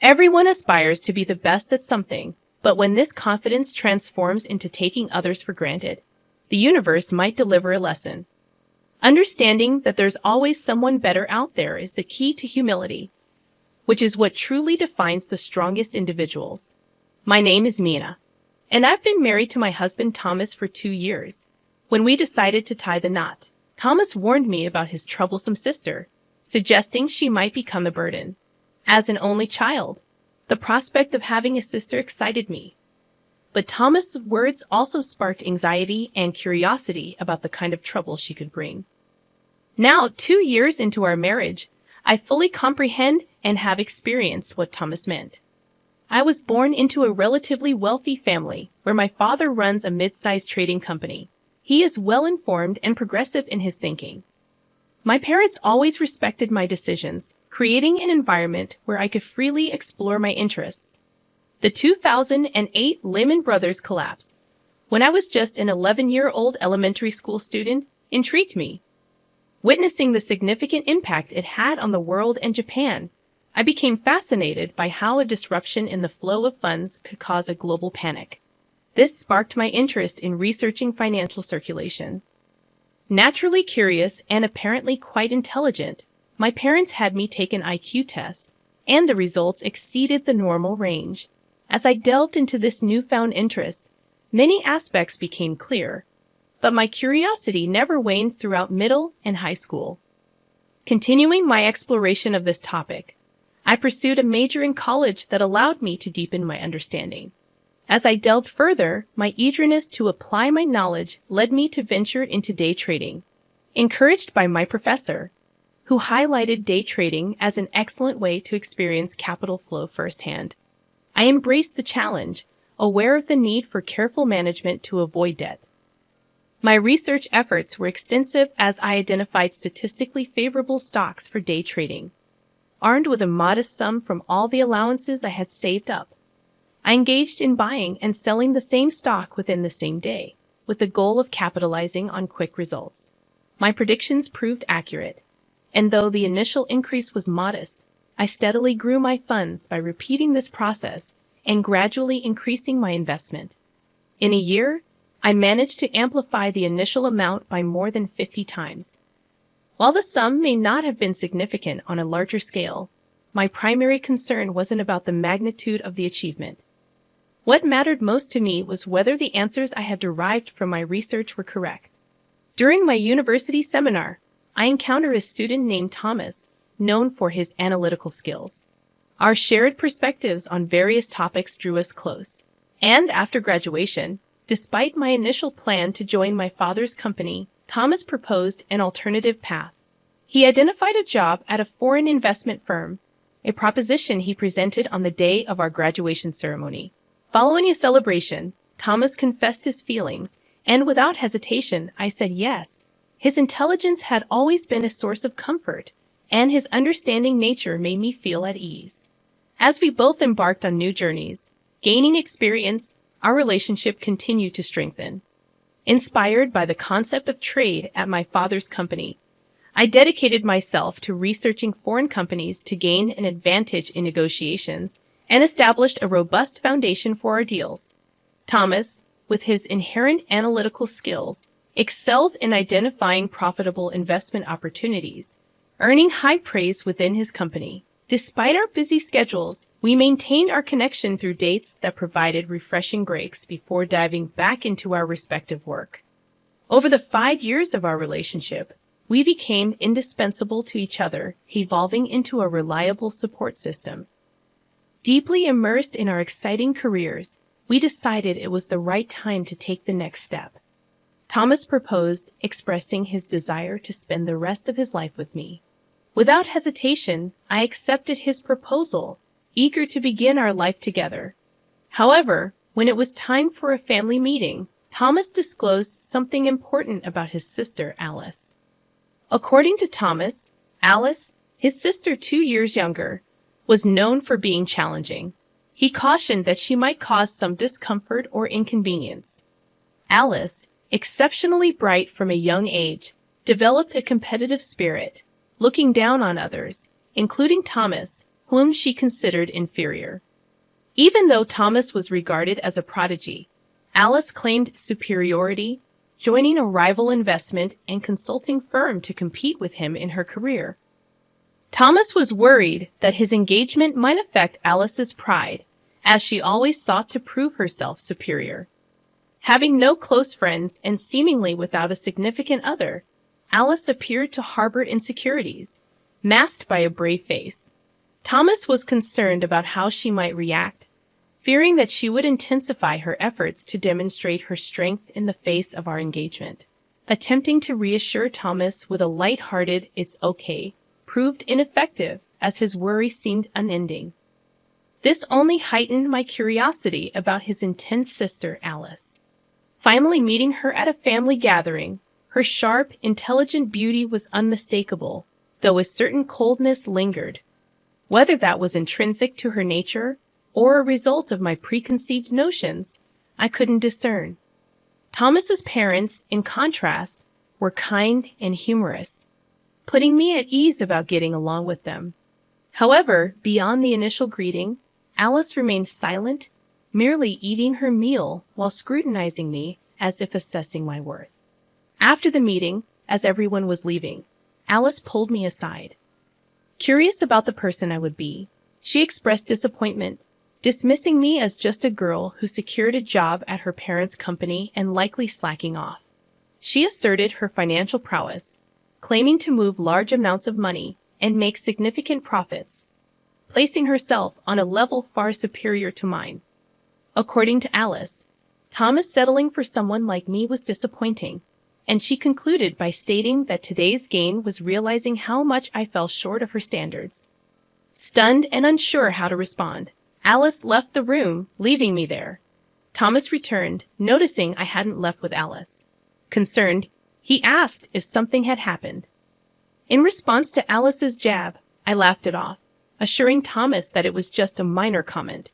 Everyone aspires to be the best at something, but when this confidence transforms into taking others for granted, the universe might deliver a lesson. Understanding that there's always someone better out there is the key to humility, which is what truly defines the strongest individuals. My name is Mina, and I've been married to my husband Thomas for 2 years. When we decided to tie the knot, Thomas warned me about his troublesome sister, suggesting she might become a burden. As an only child, the prospect of having a sister excited me. But Thomas's words also sparked anxiety and curiosity about the kind of trouble she could bring. Now, 2 years into our marriage, I fully comprehend and have experienced what Thomas meant. I was born into a relatively wealthy family where my father runs a mid-sized trading company. He is well-informed and progressive in his thinking. My parents always respected my decisions, creating an environment where I could freely explore my interests. The 2008 Lehman Brothers collapse, when I was just an 11-year-old elementary school student, intrigued me. Witnessing the significant impact it had on the world and Japan, I became fascinated by how a disruption in the flow of funds could cause a global panic. This sparked my interest in researching financial circulation. Naturally curious and apparently quite intelligent, my parents had me take an IQ test, and the results exceeded the normal range. As I delved into this newfound interest, many aspects became clear, but my curiosity never waned throughout middle and high school. Continuing my exploration of this topic, I pursued a major in college that allowed me to deepen my understanding. As I delved further, my eagerness to apply my knowledge led me to venture into day trading, encouraged by my professor, who highlighted day trading as an excellent way to experience capital flow firsthand. I embraced the challenge, aware of the need for careful management to avoid debt. My research efforts were extensive as I identified statistically favorable stocks for day trading. Armed with a modest sum from all the allowances I had saved up, I engaged in buying and selling the same stock within the same day, with the goal of capitalizing on quick results. My predictions proved accurate, and though the initial increase was modest, I steadily grew my funds by repeating this process and gradually increasing my investment. In a year, I managed to amplify the initial amount by more than 50 times. While the sum may not have been significant on a larger scale, my primary concern wasn't about the magnitude of the achievement. What mattered most to me was whether the answers I had derived from my research were correct. During my university seminar, I encountered a student named Thomas, known for his analytical skills. Our shared perspectives on various topics drew us close, and after graduation, despite my initial plan to join my father's company, Thomas proposed an alternative path. He identified a job at a foreign investment firm, a proposition he presented on the day of our graduation ceremony. Following a celebration, Thomas confessed his feelings, and without hesitation, I said yes. His intelligence had always been a source of comfort, and his understanding nature made me feel at ease. As we both embarked on new journeys, gaining experience, our relationship continued to strengthen. Inspired by the concept of trade at my father's company, I dedicated myself to researching foreign companies to gain an advantage in negotiations and established a robust foundation for our deals. Thomas, with his inherent analytical skills, excelled in identifying profitable investment opportunities, earning high praise within his company. Despite our busy schedules, we maintained our connection through dates that provided refreshing breaks before diving back into our respective work. Over the 5 years of our relationship, we became indispensable to each other, evolving into a reliable support system. Deeply immersed in our exciting careers, we decided it was the right time to take the next step. Thomas proposed, expressing his desire to spend the rest of his life with me. Without hesitation, I accepted his proposal, eager to begin our life together. However, when it was time for a family meeting, Thomas disclosed something important about his sister, Alice. According to Thomas, Alice, his sister 2 years younger, was known for being challenging. He cautioned that she might cause some discomfort or inconvenience. Alice, exceptionally bright from a young age, developed a competitive spirit, looking down on others, including Thomas, whom she considered inferior. Even though Thomas was regarded as a prodigy, Alice claimed superiority, joining a rival investment and consulting firm to compete with him in her career. Thomas was worried that his engagement might affect Alice's pride, as she always sought to prove herself superior. Having no close friends and seemingly without a significant other, Alice appeared to harbor insecurities, masked by a brave face. Thomas was concerned about how she might react, fearing that she would intensify her efforts to demonstrate her strength in the face of our engagement. Attempting to reassure Thomas with a light-hearted "it's okay" proved ineffective, as his worry seemed unending. This only heightened my curiosity about his intense sister, Alice. Finally meeting her at a family gathering, her sharp, intelligent beauty was unmistakable, though a certain coldness lingered. Whether that was intrinsic to her nature or a result of my preconceived notions, I couldn't discern. Thomas's parents, in contrast, were kind and humorous, putting me at ease about getting along with them. However, beyond the initial greeting, Alice remained silent, merely eating her meal while scrutinizing me as if assessing my worth. After the meeting, as everyone was leaving, Alice pulled me aside. Curious about the person I would be, she expressed disappointment, dismissing me as just a girl who secured a job at her parents' company and likely slacking off. She asserted her financial prowess, claiming to move large amounts of money and make significant profits, placing herself on a level far superior to mine. According to Alice, Thomas settling for someone like me was disappointing, and she concluded by stating that today's gain was realizing how much I fell short of her standards. Stunned and unsure how to respond, Alice left the room, leaving me there. Thomas returned, noticing I hadn't left with Alice. Concerned, he asked if something had happened. In response to Alice's jab, I laughed it off, assuring Thomas that it was just a minor comment.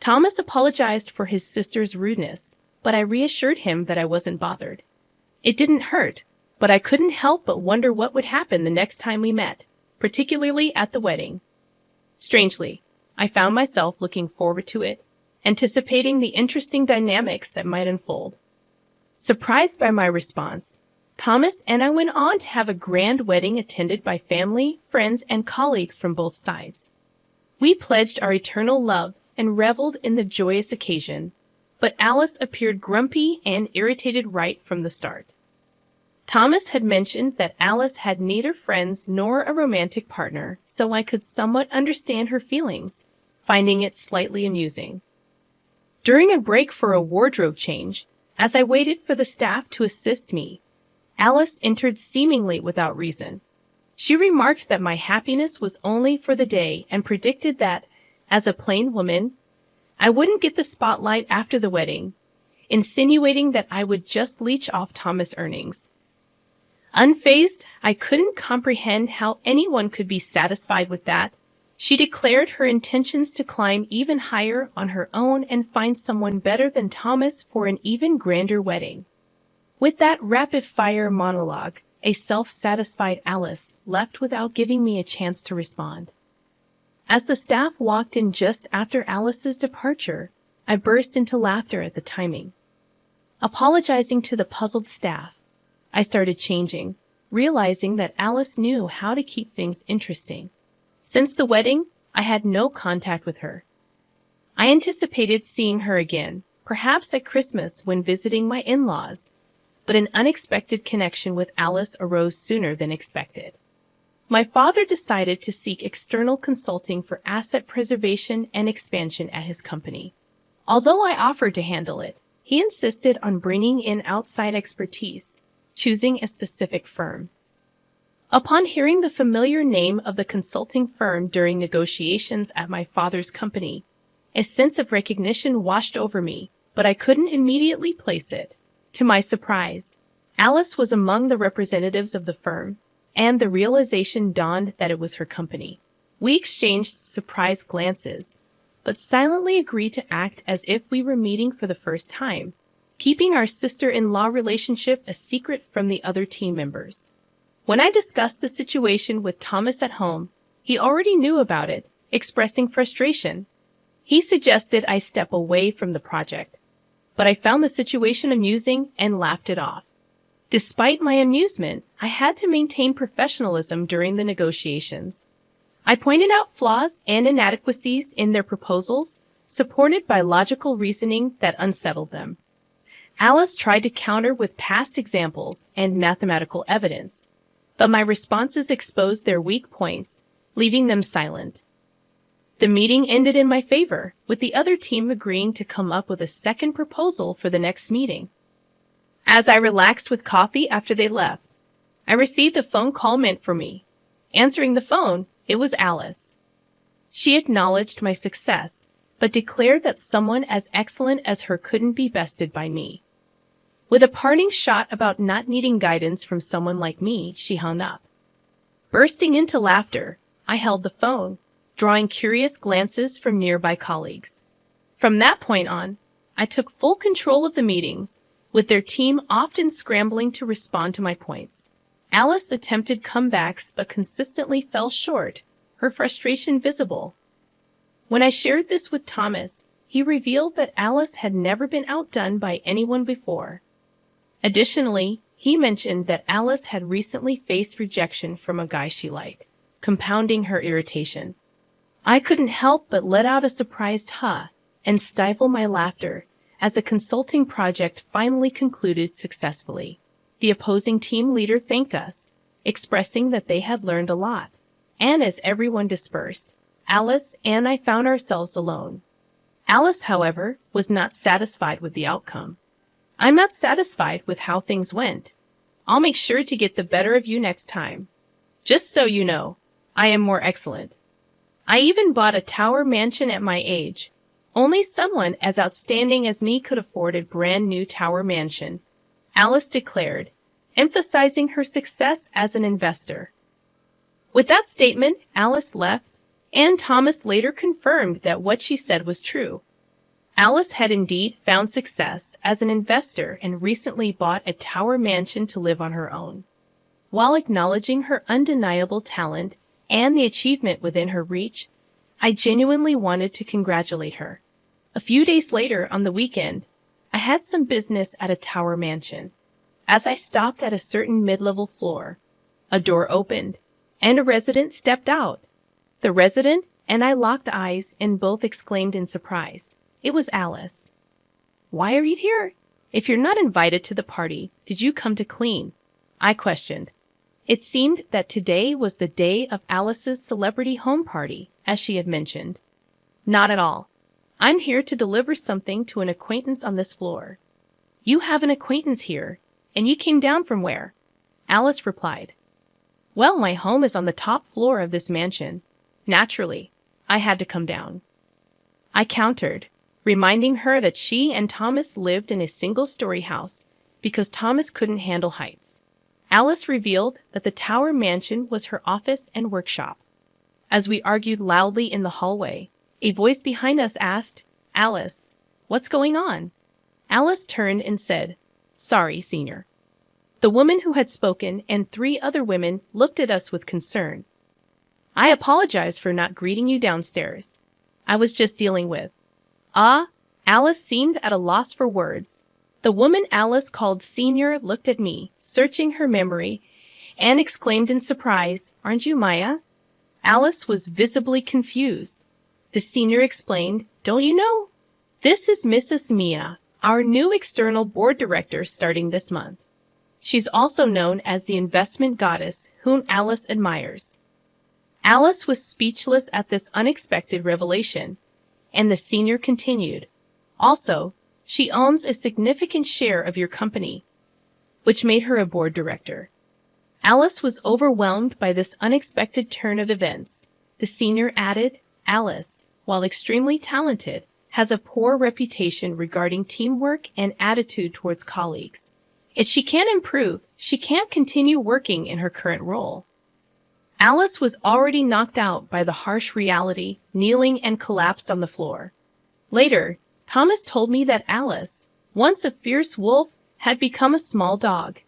Thomas apologized for his sister's rudeness, but I reassured him that I wasn't bothered. It didn't hurt, but I couldn't help but wonder what would happen the next time we met, particularly at the wedding. Strangely, I found myself looking forward to it, anticipating the interesting dynamics that might unfold. Surprised by my response, Thomas and I went on to have a grand wedding attended by family, friends, and colleagues from both sides. We pledged our eternal love and reveled in the joyous occasion, but Alice appeared grumpy and irritated right from the start. Thomas had mentioned that Alice had neither friends nor a romantic partner, so I could somewhat understand her feelings, finding it slightly amusing. During a break for a wardrobe change, as I waited for the staff to assist me, Alice entered seemingly without reason. She remarked that my happiness was only for the day and predicted that, as a plain woman, I wouldn't get the spotlight after the wedding, insinuating that I would just leech off Thomas' earnings. Unfazed, I couldn't comprehend how anyone could be satisfied with that. She declared her intentions to climb even higher on her own and find someone better than Thomas for an even grander wedding. With that rapid-fire monologue, a self-satisfied Alice left without giving me a chance to respond. As the staff walked in just after Alice's departure, I burst into laughter at the timing. Apologizing to the puzzled staff, I started changing, realizing that Alice knew how to keep things interesting. Since the wedding, I had no contact with her. I anticipated seeing her again, perhaps at Christmas when visiting my in-laws, but an unexpected connection with Alice arose sooner than expected. My father decided to seek external consulting for asset preservation and expansion at his company. Although I offered to handle it, he insisted on bringing in outside expertise, choosing a specific firm. Upon hearing the familiar name of the consulting firm during negotiations at my father's company, a sense of recognition washed over me, but I couldn't immediately place it. To my surprise, Alice was among the representatives of the firm, and the realization dawned that it was her company. We exchanged surprised glances, but silently agreed to act as if we were meeting for the first time, keeping our sister-in-law relationship a secret from the other team members. When I discussed the situation with Thomas at home, he already knew about it expressing frustration. He suggested I step away from the project, but I found the situation amusing and laughed it off. Despite my amusement, I had to maintain professionalism during the negotiations. I pointed out flaws and inadequacies in their proposals, supported by logical reasoning that unsettled them. Alice tried to counter with past examples and mathematical evidence, but my responses exposed their weak points, leaving them silent. The meeting ended in my favor, with the other team agreeing to come up with a second proposal for the next meeting. As I relaxed with coffee after they left, I received a phone call meant for me. Answering the phone, it was Alice. She acknowledged my success, but declared that someone as excellent as her couldn't be bested by me. With a parting shot about not needing guidance from someone like me, she hung up. Bursting into laughter, I held the phone, drawing curious glances from nearby colleagues. From that point on, I took full control of the meetings, with their team often scrambling to respond to my points. Alice attempted comebacks but consistently fell short, her frustration visible. When I shared this with Thomas, he revealed that Alice had never been outdone by anyone before. Additionally, he mentioned that Alice had recently faced rejection from a guy she liked, compounding her irritation. I couldn't help but let out a surprised "huh" and stifle my laughter as the consulting project finally concluded successfully. The opposing team leader thanked us, expressing that they had learned a lot. And as everyone dispersed, Alice and I found ourselves alone. Alice, however, was not satisfied with the outcome. I'm not satisfied with how things went. I'll make sure to get the better of you next time. Just so you know, I am more excellent. I even bought a tower mansion at my age. Only someone as outstanding as me could afford a brand new tower mansion, Alice declared, emphasizing her success as an investor. With that statement, Alice left, and Thomas later confirmed that what she said was true. Alice had indeed found success as an investor and recently bought a tower mansion to live on her own. While acknowledging her undeniable talent and the achievement within her reach, I genuinely wanted to congratulate her. A few days later, on the weekend, I had some business at a tower mansion. As I stopped at a certain mid-level floor, a door opened, and a resident stepped out. The resident and I locked eyes and both exclaimed in surprise. It was Alice. "Why are you here? If you're not invited to the party, did you come to clean?" I questioned. It seemed that today was the day of Alice's celebrity home party, as she had mentioned. "Not at all. I'm here to deliver something to an acquaintance on this floor." "You have an acquaintance here, and you came down from where?" Alice replied. "Well, my home is on the top floor of this mansion. Naturally, I had to come down." I countered, reminding her that she and Thomas lived in a single-story house because Thomas couldn't handle heights. Alice revealed that the tower mansion was her office and workshop. As we argued loudly in the hallway, a voice behind us asked, "Alice, what's going on?" Alice turned and said, "Sorry, Senior." The woman who had spoken and 3 other women looked at us with concern. "I apologize for not greeting you downstairs. I was just dealing with—" Alice seemed at a loss for words. The woman Alice called Senior looked at me, searching her memory, and exclaimed in surprise, "Aren't you Maya?" Alice was visibly confused. The senior explained, "Don't you know? This is Mrs. Mia, our new external board director starting this month. She's also known as the investment goddess whom Alice admires." Alice was speechless at this unexpected revelation, and the senior continued, "Also, she owns a significant share of your company, which made her a board director." Alice was overwhelmed by this unexpected turn of events. The senior added, "Alice, while extremely talented, has a poor reputation regarding teamwork and attitude towards colleagues. If she can't improve, she can't continue working in her current role." Alice was already knocked out by the harsh reality, kneeling and collapsed on the floor. Later, Thomas told me that Alice, once a fierce wolf, had become a small dog.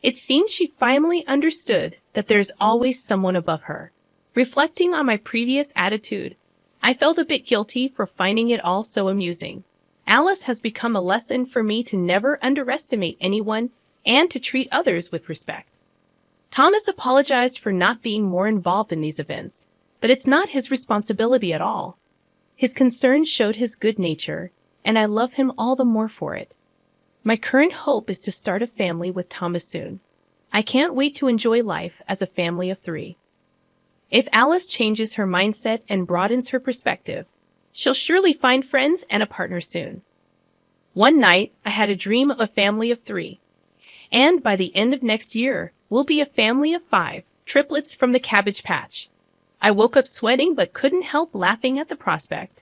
It seemed she finally understood that there's always someone above her. Reflecting on my previous attitude, I felt a bit guilty for finding it all so amusing. Alice has become a lesson for me to never underestimate anyone and to treat others with respect. Thomas apologized for not being more involved in these events, but it's not his responsibility at all. His concern showed his good nature, and I love him all the more for it. My current hope is to start a family with Thomas soon. I can't wait to enjoy life as a family of 3. If Alice changes her mindset and broadens her perspective, she'll surely find friends and a partner soon. One night, I had a dream of a family of 3. And by the end of next year, we'll be a family of 5, triplets from the Cabbage Patch. I woke up sweating but couldn't help laughing at the prospect.